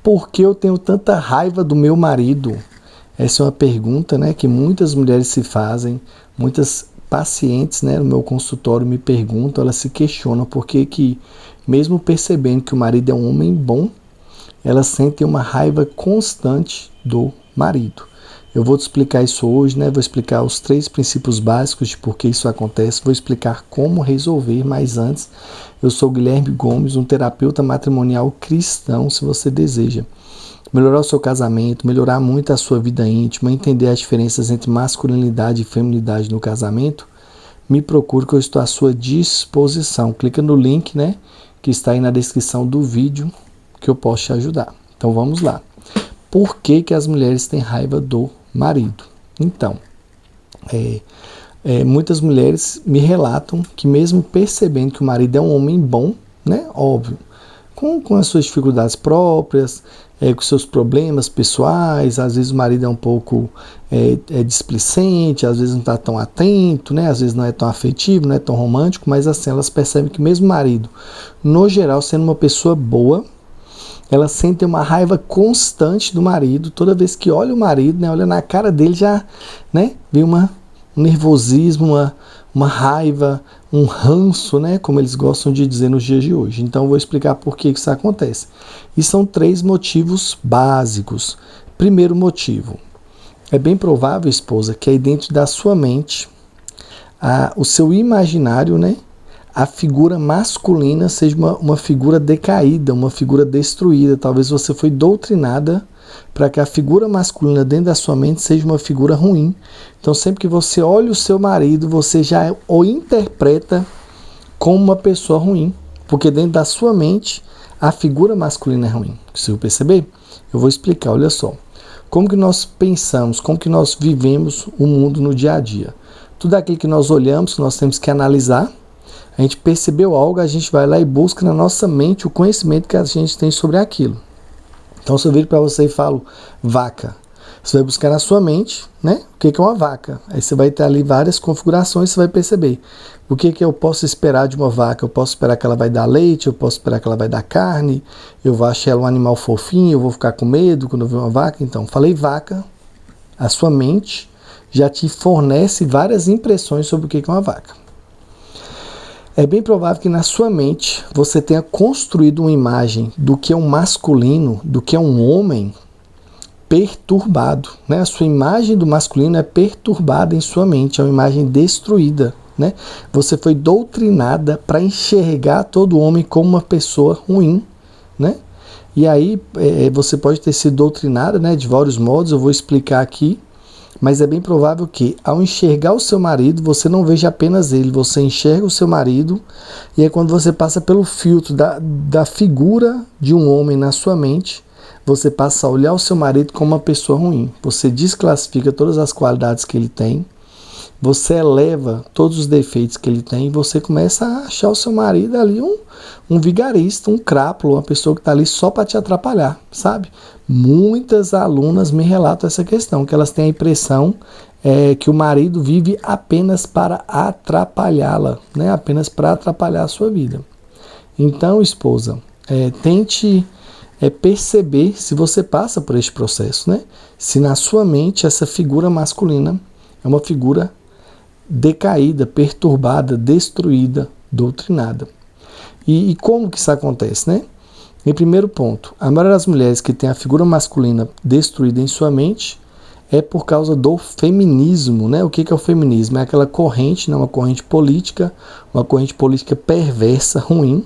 Por que eu tenho tanta raiva do meu marido? Essa é uma pergunta, né, que muitas mulheres se fazem, muitas pacientes, né, no meu consultório me perguntam, elas se questionam por que, mesmo percebendo que o marido é um homem bom, elas sentem uma raiva constante do marido. Eu vou te explicar isso hoje, né? Vou explicar os 3 princípios básicos de por que isso acontece, vou explicar como resolver, mas antes, eu sou Guilherme Gomes, um terapeuta matrimonial cristão, se você deseja melhorar o seu casamento, melhorar muito a sua vida íntima, entender as diferenças entre masculinidade e feminilidade no casamento, me procure que eu estou à sua disposição. Clica no link, né, que está aí na descrição do vídeo, que eu posso te ajudar. Então vamos lá. Por que as mulheres têm raiva do marido? Então, muitas mulheres me relatam que mesmo percebendo que o marido é um homem bom, né, óbvio, com as suas dificuldades próprias, com seus problemas pessoais, às vezes o marido é um pouco displicente, às vezes não está tão atento, né? Às vezes não é tão afetivo, não é tão romântico, mas assim, elas percebem que mesmo o marido, no geral, sendo uma pessoa boa, elas sentem uma raiva constante do marido, toda vez que olha o marido, né? Olha na cara dele já, né? Vem um nervosismo, uma raiva, um ranço, né, como eles gostam de dizer nos dias de hoje. Então eu vou explicar por que isso acontece. E são 3 motivos básicos. Primeiro motivo, é bem provável, esposa, que aí dentro da sua mente, o seu imaginário, né, a figura masculina seja uma figura decaída, uma figura destruída. Talvez você foi doutrinada para que a figura masculina dentro da sua mente seja uma figura ruim. Então sempre que você olha o seu marido, você já o interpreta como uma pessoa ruim, porque dentro da sua mente a figura masculina é ruim. Conseguiu perceber? Eu vou explicar, olha só. Como que nós pensamos, como que nós vivemos o mundo no dia a dia. Tudo aquilo que nós olhamos, que nós temos que analisar, a gente percebeu algo, a gente vai lá e busca na nossa mente o conhecimento que a gente tem sobre aquilo. Então, se eu viro para você e falo vaca, você vai buscar na sua mente, né, o que é uma vaca. Aí você vai ter ali várias configurações, você vai perceber o que eu posso esperar de uma vaca. Eu posso esperar que ela vai dar leite, eu posso esperar que ela vai dar carne, eu vou achar ela um animal fofinho, eu vou ficar com medo quando eu ver uma vaca. Então, falei vaca, a sua mente já te fornece várias impressões sobre o que é uma vaca. É bem provável que na sua mente você tenha construído uma imagem do que é um masculino, do que é um homem perturbado, né? A sua imagem do masculino é perturbada em sua mente, é uma imagem destruída, né? Você foi doutrinada para enxergar todo homem como uma pessoa ruim, né? E aí você pode ter sido doutrinada, né, de vários modos, eu vou explicar aqui. Mas é bem provável que, ao enxergar o seu marido, você não veja apenas ele, você enxerga o seu marido, e é quando você passa pelo filtro da figura de um homem na sua mente, você passa a olhar o seu marido como uma pessoa ruim. Você desclassifica todas as qualidades que ele tem, você eleva todos os defeitos que ele tem, e você começa a achar o seu marido ali um vigarista, um crápulo, uma pessoa que está ali só para te atrapalhar, sabe? Muitas alunas me relatam essa questão, que elas têm a impressão que o marido vive apenas para atrapalhá-la, né? Apenas para atrapalhar a sua vida. Então, esposa, tente perceber se você passa por este processo, né? Se na sua mente essa figura masculina é uma figura decaída, perturbada, destruída, doutrinada. E como que isso acontece, né? Em primeiro ponto, a maioria das mulheres que tem a figura masculina destruída em sua mente é por causa do feminismo, né? O que é o feminismo? É aquela corrente, né? Uma corrente política perversa, ruim,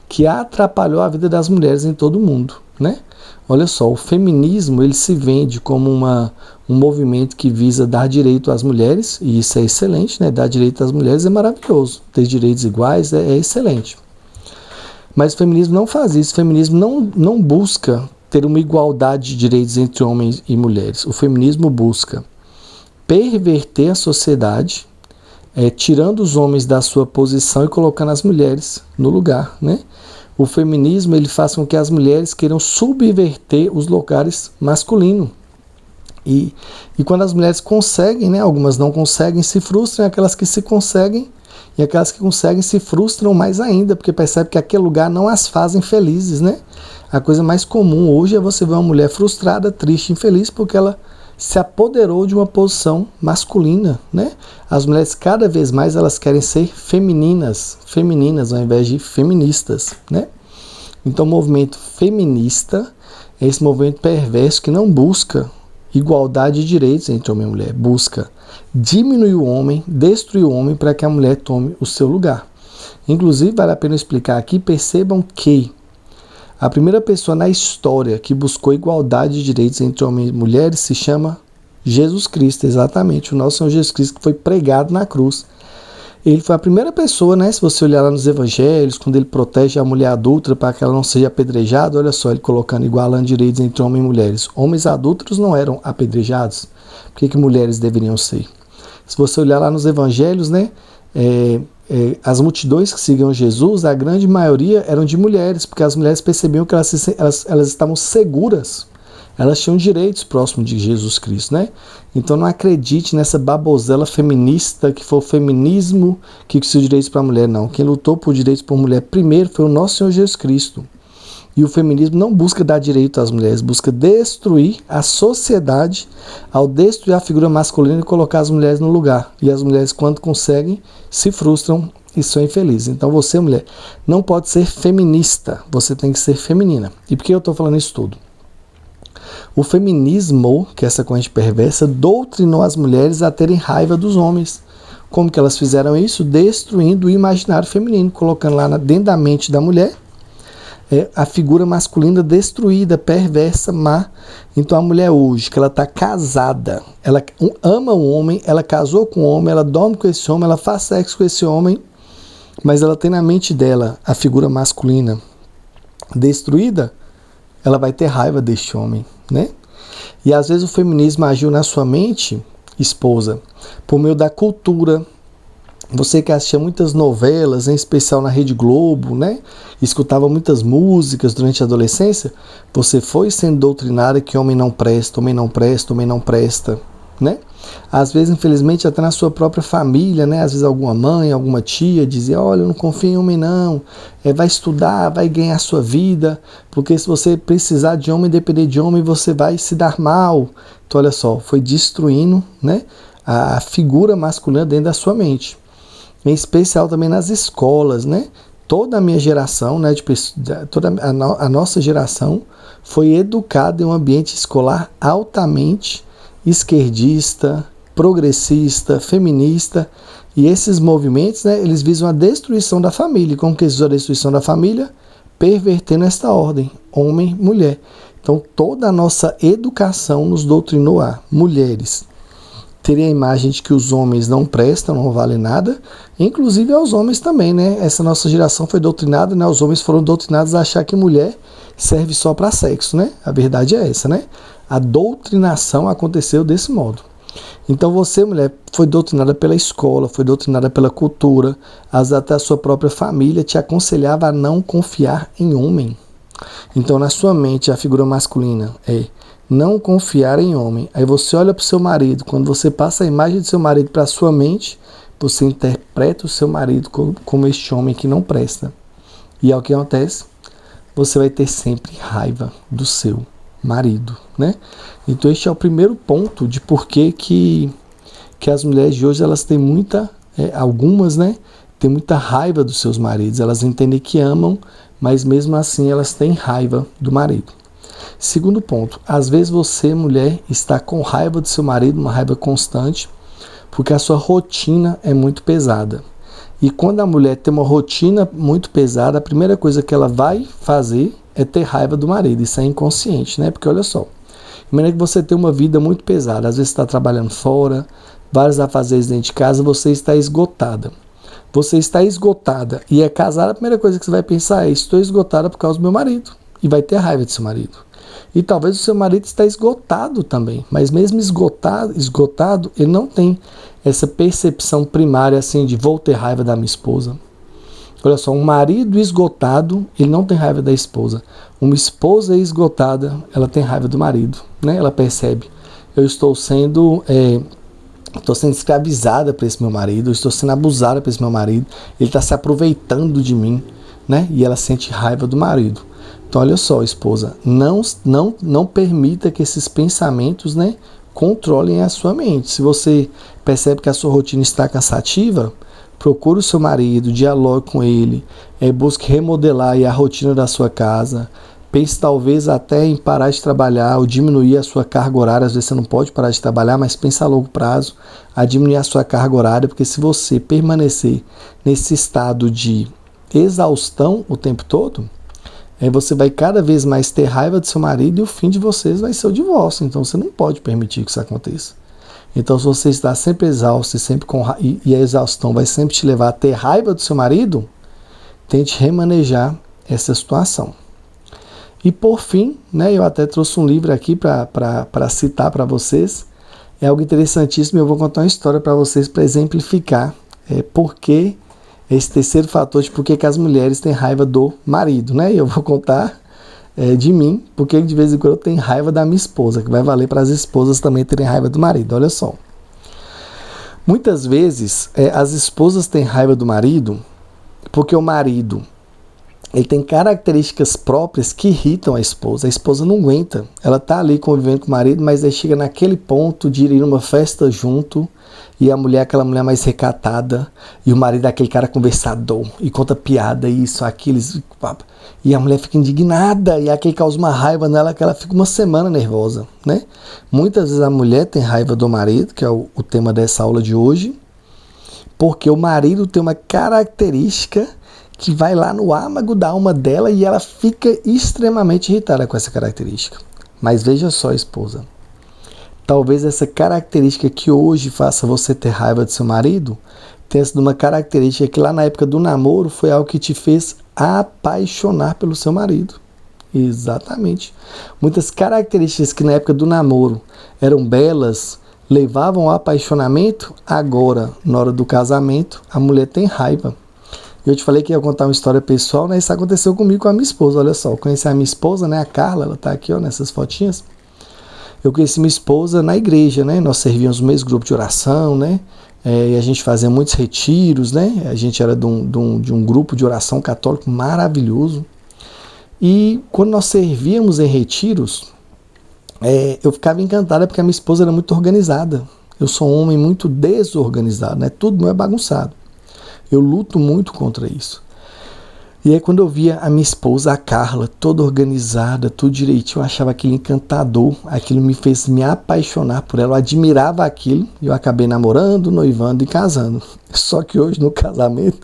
que atrapalhou a vida das mulheres em todo o mundo, né? Olha só, o feminismo ele se vende como um movimento que visa dar direito às mulheres, e isso é excelente, né? Dar direito às mulheres é maravilhoso, ter direitos iguais é excelente. Mas o feminismo não faz isso, o feminismo não busca ter uma igualdade de direitos entre homens e mulheres. O feminismo busca perverter a sociedade, tirando os homens da sua posição e colocando as mulheres no lugar, né? O feminismo ele faz com que as mulheres queiram subverter os lugares masculinos. E quando as mulheres conseguem, né, algumas não conseguem, se frustram, aquelas que se conseguem E aquelas que conseguem se frustram mais ainda, porque percebem que aquele lugar não as fazem felizes, né? A coisa mais comum hoje é você ver uma mulher frustrada, triste, infeliz, porque ela se apoderou de uma posição masculina, né? As mulheres cada vez mais elas querem ser femininas ao invés de feministas, né? Então o movimento feminista é esse movimento perverso que não busca igualdade de direitos entre homem e mulher, busca diminuir o homem, destruir o homem para que a mulher tome o seu lugar. Inclusive, vale a pena explicar aqui, percebam que a primeira pessoa na história que buscou igualdade de direitos entre homens e mulheres se chama Jesus Cristo, exatamente, o nosso Senhor Jesus Cristo que foi pregado na cruz. Ele foi a primeira pessoa, né? Se você olhar lá nos evangelhos, quando ele protege a mulher adúltera para que ela não seja apedrejada, olha só, ele colocando, igualando direitos entre homens e mulheres. Homens adúlteros não eram apedrejados. Por que mulheres deveriam ser? Se você olhar lá nos evangelhos, né? As multidões que seguiam Jesus, a grande maioria eram de mulheres, porque as mulheres percebiam que elas estavam seguras. Elas tinham direitos próximos de Jesus Cristo, né? Então não acredite nessa babosela feminista que foi o feminismo que conseguiu direitos para a mulher, não. Quem lutou por direitos para a mulher primeiro foi o nosso Senhor Jesus Cristo. E o feminismo não busca dar direito às mulheres, busca destruir a sociedade ao destruir a figura masculina e colocar as mulheres no lugar. E as mulheres, quando conseguem, se frustram e são infelizes. Então você, mulher, não pode ser feminista, você tem que ser feminina. E por que eu estou falando isso tudo? O feminismo, que é essa corrente perversa, doutrinou as mulheres a terem raiva dos homens. Como que elas fizeram isso? Destruindo o imaginário feminino, colocando lá dentro da mente da mulher a figura masculina destruída, perversa, má. Então a mulher hoje, que ela está casada, ela ama o homem, ela casou com o homem, ela dorme com esse homem, ela faz sexo com esse homem, mas ela tem na mente dela a figura masculina destruída, ela vai ter raiva deste homem, né? E às vezes o feminismo agiu na sua mente, esposa, por meio da cultura. Você que assistia muitas novelas, em especial na Rede Globo, né? Escutava muitas músicas durante a adolescência, você foi sendo doutrinada que homem não presta, homem não presta, homem não presta, né? Às vezes, infelizmente, até na sua própria família, né? Às vezes alguma mãe, alguma tia dizia, olha, eu não confio em homem não, vai estudar, vai ganhar a sua vida, porque se você precisar de homem, depender de homem, você vai se dar mal. Então, olha só, foi destruindo, né, a figura masculina dentro da sua mente. Em especial também nas escolas, né? Toda a minha geração, né, toda a nossa geração foi educada em um ambiente escolar altamente esquerdista, progressista, feminista, e esses movimentos, né, eles visam a destruição da família. Como que eles visam a destruição da família? Pervertendo esta ordem, homem, mulher. Então toda a nossa educação nos doutrinou a mulheres teria a imagem de que os homens não prestam, não valem nada, inclusive aos homens também, né? Essa nossa geração foi doutrinada, né? Os homens foram doutrinados a achar que mulher serve só para sexo, né? A verdade é essa, né? A doutrinação aconteceu desse modo. Então você, mulher, foi doutrinada pela escola, foi doutrinada pela cultura, até a sua própria família te aconselhava a não confiar em homem. Então na sua mente a figura masculina é não confiar em homem. Aí você olha para o seu marido, quando você passa a imagem do seu marido para a sua mente, você interpreta o seu marido como este homem que não presta. E é o que acontece? Você vai ter sempre raiva do seu marido, né? Então este é o primeiro ponto de por que as mulheres de hoje elas têm algumas, né, têm muita raiva dos seus maridos. Elas entendem que amam, mas mesmo assim elas têm raiva do marido. Segundo ponto, às vezes você, mulher, está com raiva do seu marido, uma raiva constante, porque a sua rotina é muito pesada. E quando a mulher tem uma rotina muito pesada, a primeira coisa que ela vai fazer é ter raiva do marido. Isso é inconsciente, né? Porque olha só, imagina que você tem uma vida muito pesada, às vezes está trabalhando fora, vários afazeres dentro de casa, você está esgotada. Você está esgotada e é casada, a primeira coisa que você vai pensar é, estou esgotada por causa do meu marido. E vai ter raiva do seu marido. E talvez o seu marido está esgotado também, mas mesmo esgotado, ele não tem essa percepção primária assim de vou ter raiva da minha esposa. Olha só, um marido esgotado, ele não tem raiva da esposa. Uma esposa esgotada, ela tem raiva do marido, né? Ela percebe, eu estou sendo estou sendo escravizada por esse meu marido, eu estou sendo abusada por esse meu marido, ele está se aproveitando de mim, né? E ela sente raiva do marido. Então, olha só, esposa, não permita que esses pensamentos, né, controlem a sua mente. Se você percebe que a sua rotina está cansativa, procure o seu marido, dialogue com ele, busque remodelar aí a rotina da sua casa. Pense talvez até em parar de trabalhar ou diminuir a sua carga horária. Às vezes você não pode parar de trabalhar, mas pense a longo prazo a diminuir a sua carga horária, porque se você permanecer nesse estado de exaustão o tempo todo, você vai cada vez mais ter raiva do seu marido e o fim de vocês vai ser o divórcio. Então você não pode permitir que isso aconteça. Então, se você está sempre exausto e a exaustão vai sempre te levar a ter raiva do seu marido, tente remanejar essa situação. E por fim, né, eu até trouxe um livro aqui para citar para vocês. É algo interessantíssimo, eu vou contar uma história para vocês para exemplificar por que esse terceiro fator de por que as mulheres têm raiva do marido, né? E eu vou contar de mim, porque de vez em quando eu tenho raiva da minha esposa, que vai valer para as esposas também terem raiva do marido. Olha só. Muitas vezes as esposas têm raiva do marido porque o marido ele tem características próprias que irritam a esposa. A esposa não aguenta. Ela está ali convivendo com o marido, mas aí chega naquele ponto de ir numa festa junto e a mulher é aquela mulher mais recatada e o marido é aquele cara conversador e conta piada, isso, aquilo, e a mulher fica indignada e aquele causa uma raiva nela que ela fica uma semana nervosa, né? Muitas vezes a mulher tem raiva do marido, que é o tema dessa aula de hoje, porque o marido tem uma característica que vai lá no âmago da alma dela e ela fica extremamente irritada com essa característica. Mas veja só, esposa, talvez essa característica que hoje faça você ter raiva do seu marido tenha sido uma característica que lá na época do namoro foi algo que te fez apaixonar pelo seu marido. Exatamente. Muitas características que na época do namoro eram belas, levavam ao apaixonamento, agora, na hora do casamento, a mulher tem raiva. Eu te falei que ia contar uma história pessoal, né? Isso aconteceu comigo com a minha esposa, olha só. Eu conheci a minha esposa, né? A Carla, ela tá aqui, ó, nessas fotinhas. Eu conheci minha esposa na igreja, né? Nós servíamos no mesmo grupo de oração, né? E a gente fazia muitos retiros, né? A gente era de um grupo de oração católico maravilhoso. E quando nós servíamos em retiros, eu ficava encantada porque a minha esposa era muito organizada. Eu sou um homem muito desorganizado, né? Tudo meu é bagunçado. Eu luto muito contra isso. E aí quando eu via a minha esposa, a Carla, toda organizada, tudo direitinho, eu achava aquilo encantador, aquilo me fez me apaixonar por ela, eu admirava aquilo, e eu acabei namorando, noivando e casando. Só que hoje no casamento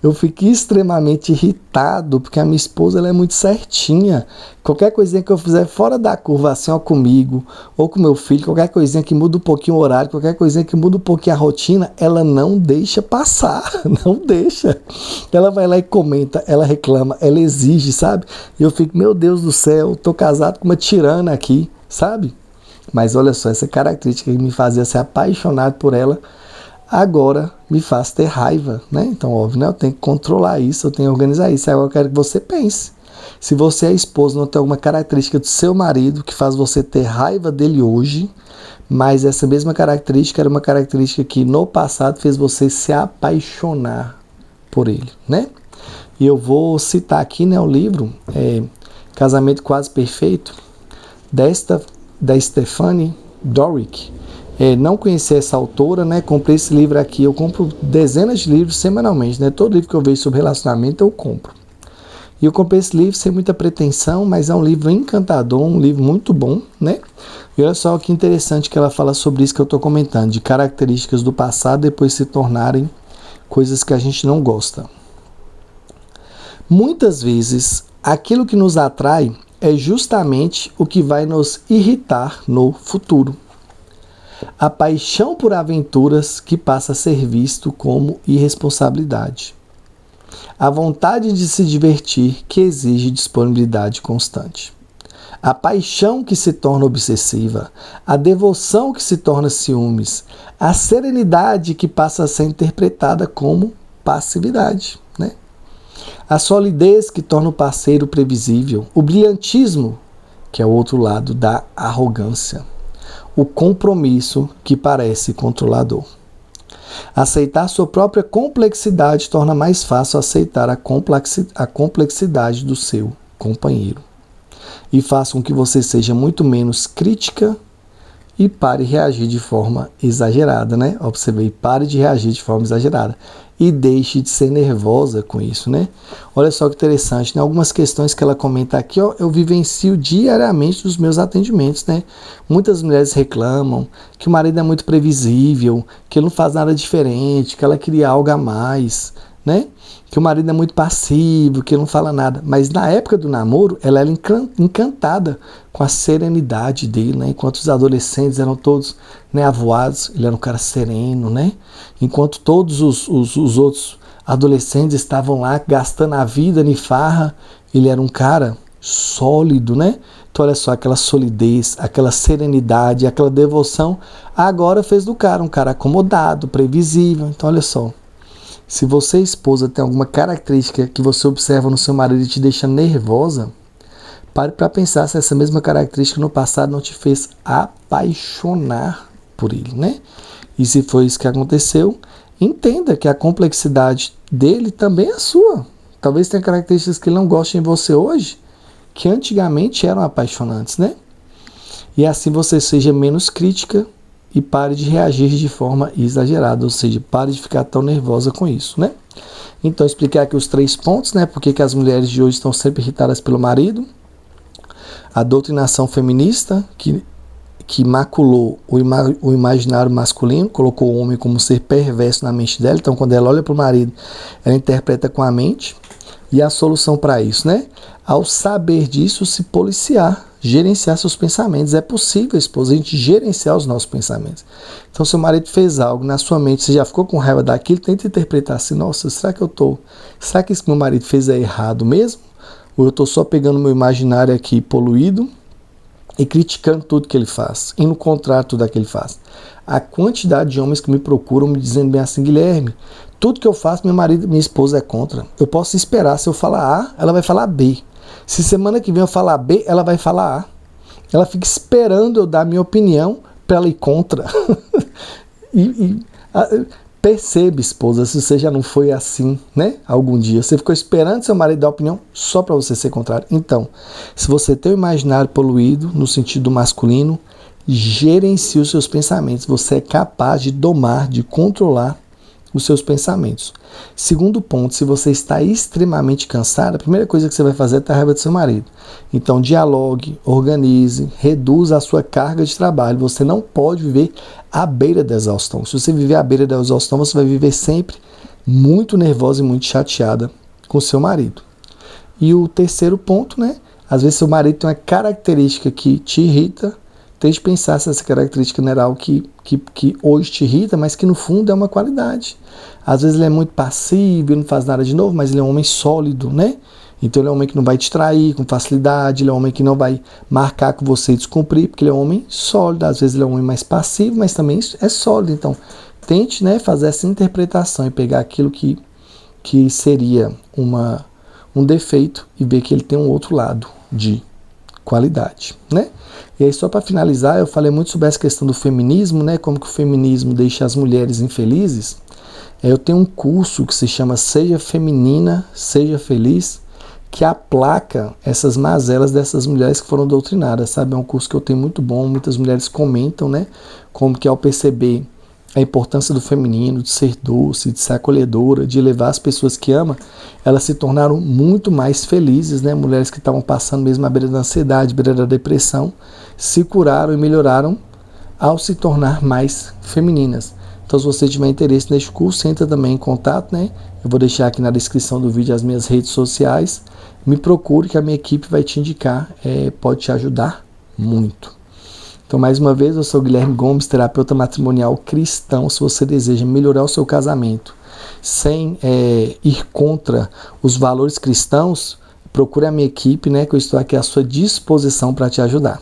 eu fiquei extremamente irritado, porque a minha esposa ela é muito certinha. Qualquer coisinha que eu fizer fora da curva, assim, ó, comigo, ou com meu filho, qualquer coisinha que muda um pouquinho o horário, qualquer coisinha que muda um pouquinho a rotina, ela não deixa passar, não deixa. Ela vai lá e comenta, ela reclama, ela exige, sabe? E eu fico, meu Deus do céu, tô casado com uma tirana aqui, sabe? Mas olha só, essa característica que me fazia ser apaixonado por ela, agora me faz ter raiva, né? Então, óbvio, né? Eu tenho que controlar isso, eu tenho que organizar isso. Agora eu quero que você pense. Se você é esposa, não tem alguma característica do seu marido que faz você ter raiva dele hoje, mas essa mesma característica era uma característica que no passado fez você se apaixonar por ele, né? E eu vou citar aqui, né, o livro Casamento Quase Perfeito, da Stephanie Dorick. Não conheci essa autora, né? Comprei esse livro aqui. Eu compro dezenas de livros semanalmente, né? Todo livro que eu vejo sobre relacionamento eu compro. E eu comprei esse livro sem muita pretensão, mas é um livro encantador, um livro muito bom, né? E olha só que interessante que ela fala sobre isso que eu estou comentando, de características do passado depois se tornarem coisas que a gente não gosta. Muitas vezes, aquilo que nos atrai é justamente o que vai nos irritar no futuro. A paixão por aventuras que passa a ser visto como irresponsabilidade. A vontade de se divertir que exige disponibilidade constante. A paixão que se torna obsessiva. A devoção que se torna ciúmes. A serenidade que passa a ser interpretada como passividade, né? A solidez que torna o parceiro previsível. O brilhantismo, que é o outro lado da arrogância. o compromisso que parece controlador. Aceitar sua própria complexidade torna mais fácil aceitar a complexidade do seu companheiro. E faz com que você seja muito menos crítica e pare de reagir de forma exagerada, né? Observe, pare de reagir de forma exagerada. E deixe de ser nervosa com isso, né? Olha só que interessante, né? Algumas questões que ela comenta aqui, ó, eu vivencio diariamente nos meus atendimentos, né? Muitas mulheres reclamam que o marido é muito previsível, que ele não faz nada diferente, que ela queria algo a mais, né? Que o marido é muito passivo, que ele não fala nada. Mas na época do namoro, ela era encantada com a serenidade dele, né? Enquanto os adolescentes eram todos, né, avoados, ele era um cara sereno, né? Enquanto todos os outros adolescentes estavam lá gastando a vida em farra, ele era um cara sólido, né? Então olha só, aquela solidez, aquela serenidade, aquela devoção, agora fez do cara um cara acomodado, previsível. Então olha só, se você, esposa, tem alguma característica que você observa no seu marido e te deixa nervosa, pare para pensar se essa mesma característica no passado não te fez apaixonar por ele, né? E se foi isso que aconteceu, entenda que a complexidade dele também é sua. Talvez tenha características que ele não goste em você hoje, que antigamente eram apaixonantes, né? E assim você seja menos crítica e pare de reagir de forma exagerada, ou seja, pare de ficar tão nervosa com isso, né? Então, explicar aqui os 3 pontos, né? Porque que as mulheres de hoje estão sempre irritadas pelo marido. A doutrinação feminista, que maculou o imaginário masculino, colocou o homem como um ser perverso na mente dela. Então, quando ela olha para o marido, ela interpreta com a mente. E a solução para isso, né? Ao saber disso, se policiar, gerenciar seus pensamentos. É possível, esposa, a gente gerenciar os nossos pensamentos. Então, seu marido fez algo na sua mente, você já ficou com raiva daquilo, tenta interpretar assim, nossa, será que isso que meu marido fez é errado mesmo? Ou eu estou só pegando meu imaginário aqui poluído e criticando tudo que ele faz, indo contra tudo que ele faz? A quantidade de homens que me procuram me dizendo bem assim, Guilherme, tudo que eu faço, meu marido, minha esposa é contra. Eu posso esperar, se eu falar A, ela vai falar B. Se semana que vem eu falar B, ela vai falar A. Ela fica esperando eu dar a minha opinião para ela ir contra. Percebe, esposa, se você já não foi assim, né? Algum dia. Você ficou esperando seu marido dar opinião só para você ser contrário. Então, se você tem o imaginário poluído, no sentido masculino, gerencie os seus pensamentos. Você é capaz de domar, de controlar os seus pensamentos. Segundo ponto, se você está extremamente cansada, a primeira coisa que você vai fazer é ter raiva do seu marido. Então, dialogue, organize, reduza a sua carga de trabalho. Você não pode viver à beira da exaustão. Se você viver à beira da exaustão, você vai viver sempre muito nervosa e muito chateada com seu marido. E o terceiro ponto, né? Às vezes seu marido tem uma característica que te irrita. Tente pensar se essa característica não era algo que hoje te irrita, mas que no fundo é uma qualidade. Às vezes ele é muito passivo, ele não faz nada de novo, mas ele é um homem sólido, né? Então ele é um homem que não vai te trair com facilidade, ele é um homem que não vai marcar com você e descumprir, porque ele é um homem sólido. Às vezes ele é um homem mais passivo, mas também é sólido. Então tente, né, fazer essa interpretação e pegar aquilo que seria um defeito e ver que ele tem um outro lado de qualidade, né? E aí, só para finalizar, eu falei muito sobre essa questão do feminismo, né? Como que o feminismo deixa as mulheres infelizes. Eu tenho um curso que se chama Seja Feminina, Seja Feliz, que aplaca essas mazelas dessas mulheres que foram doutrinadas, sabe? É um curso que eu tenho muito bom, muitas mulheres comentam, né? Como que ao perceber a importância do feminino, de ser doce, de ser acolhedora, de levar as pessoas que ama, elas se tornaram muito mais felizes, né? Mulheres que estavam passando mesmo à beira da ansiedade, à beira da depressão, se curaram e melhoraram ao se tornar mais femininas. Então, se você tiver interesse neste curso, entra também em contato, né? Eu vou deixar aqui na descrição do vídeo as minhas redes sociais. Me procure que a minha equipe vai te indicar, pode te ajudar muito. Então, mais uma vez, eu sou o Guilherme Gomes, terapeuta matrimonial cristão. Se você deseja melhorar o seu casamento sem ir contra os valores cristãos, procure a minha equipe, né, que eu estou aqui à sua disposição para te ajudar.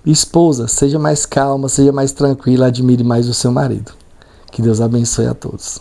Esposa, seja mais calma, seja mais tranquila, admire mais o seu marido. Que Deus abençoe a todos.